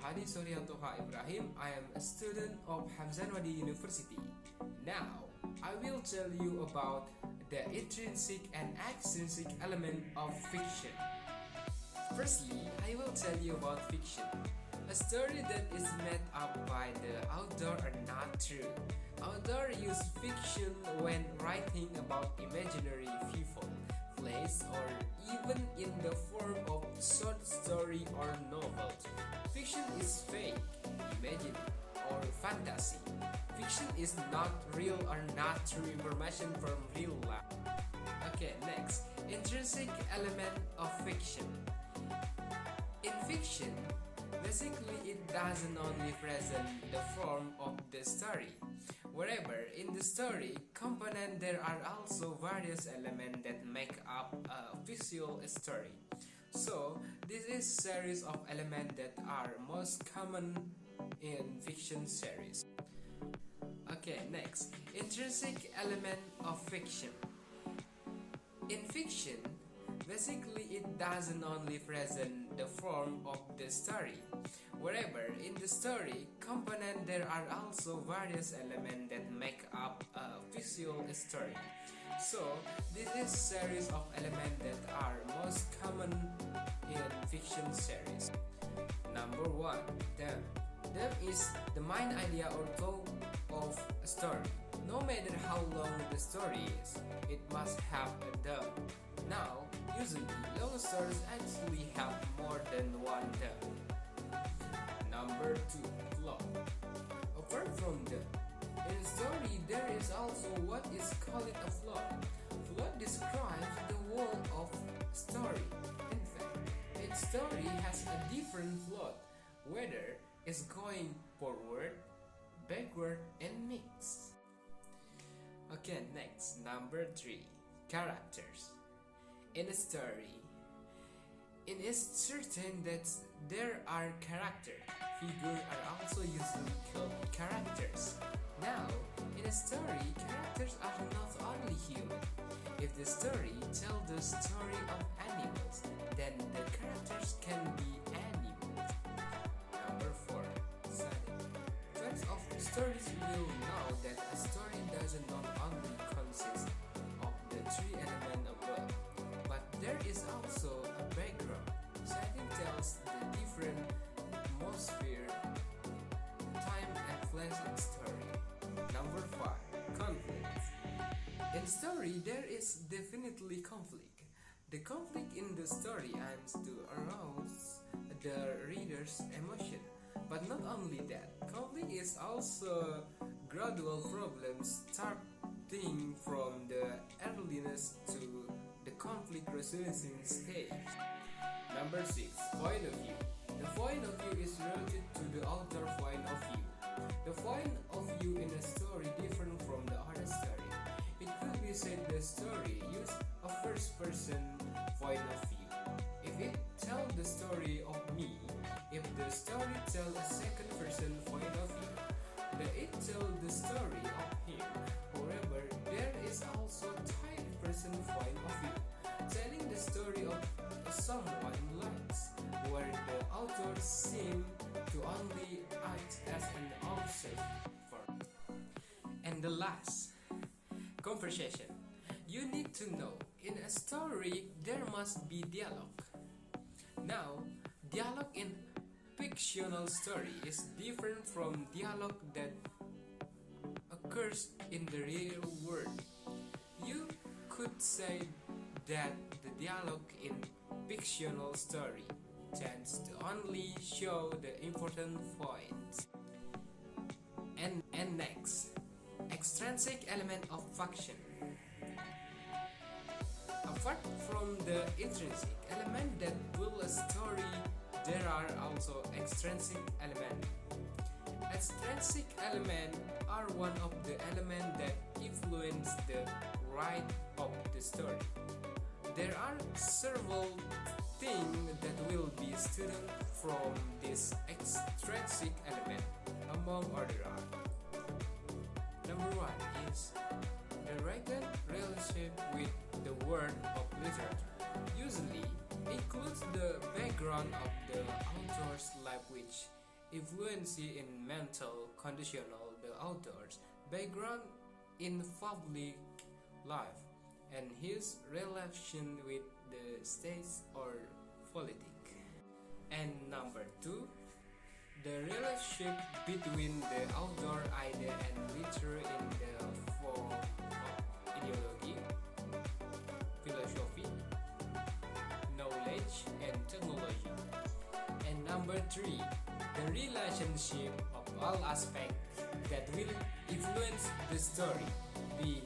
Alhadi, Soria, Toha, Ibrahim. I am a student of Alhadi University. Now, I will tell you about the intrinsic and extrinsic element of fiction. Firstly, I will tell you about fiction. A story that is made up by the author are not true. Author use fiction when writing about imaginary people, place, or even in the form of short story or novels. Fiction is fake, imagined, or fantasy. Fiction is not real or not true information from real life. Okay, next, intrinsic element of fiction. In fiction, basically it doesn't only present the form of the story. Wherever in the story component there are also various elements that make up a visual story. So this is series of elements that are most common in fiction series. Okay, next, intrinsic element of fiction. In fiction, basically it doesn't only present the form of the story. Wherever in the story component there are also various elements that make up a visual story. So this is series of elements that are most common in fiction series. Number 1, theme. Theme is the main idea or thought of a story. No matter how long the story is, it must have a theme. Now, usually long stories actually have more than one theme. Number 2, plot. Apart from the in a story, there is also what is called a plot. Plot describes the world of story. In fact, each story has a different plot, whether it's going forward, backward, and mixed. Okay, next, number 3, characters. In a story, it is certain that there are characters. Figures are also usually called characters. Now, in a story, characters are not only human. If the story tells the story of animals, then the characters can be animals. Number 4, setting. Fans of stories will know that a story does not only consist of the 3 elements above, but there is also a background. Setting tells the different atmosphere, time, and place in story. Number 5, conflict. In story, there is definitely conflict. The conflict in the story aims to arouse the reader's emotion. But not only that, conflict is also gradual problems starting from the earliness to the conflict resolution stage. Number 6, point of view. The point of view is related to the author point of view. The point of view in a story different from the other story. It could be said the story use a first-person point of view. If it tells the story of me, if the story tells a second-person point of view, then it tells the story of him. However, there is also a third-person point of view, telling the story of someone likes, where the author seems to only act as an observer. And the last, conversation. You need to know, in a story there must be dialogue. Now, dialogue in fictional story is different from dialogue that occurs in the real world. You could say that the dialogue in fictional story tends to only show the important points. And next, extrinsic element of fiction. Apart from the intrinsic element that build a story, there are also extrinsic elements. Extrinsic elements are one of the elements that influence the write of the story. There are several things that will be studied from this extrinsic element, among other are. Number 1 is the written relationship with the world of literature. Usually includes the background of the author's life, which influence in mental conditional the author's background in public life and his relation with the state or politics. And number 2, the relationship between the outdoor idea and literature in the form of ideology, philosophy, knowledge, and technology. And number 3, the relationship of all aspects that will influence the story, be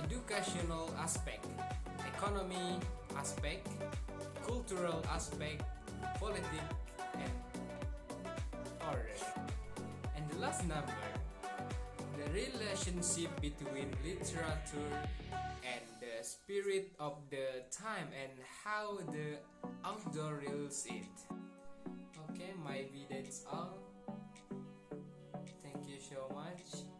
educational aspect, economy aspect, cultural aspect, politics, and order. And the last number, the relationship between literature and the spirit of the time and how the outdoor reels it. Okay, maybe that's all. Thank you so much.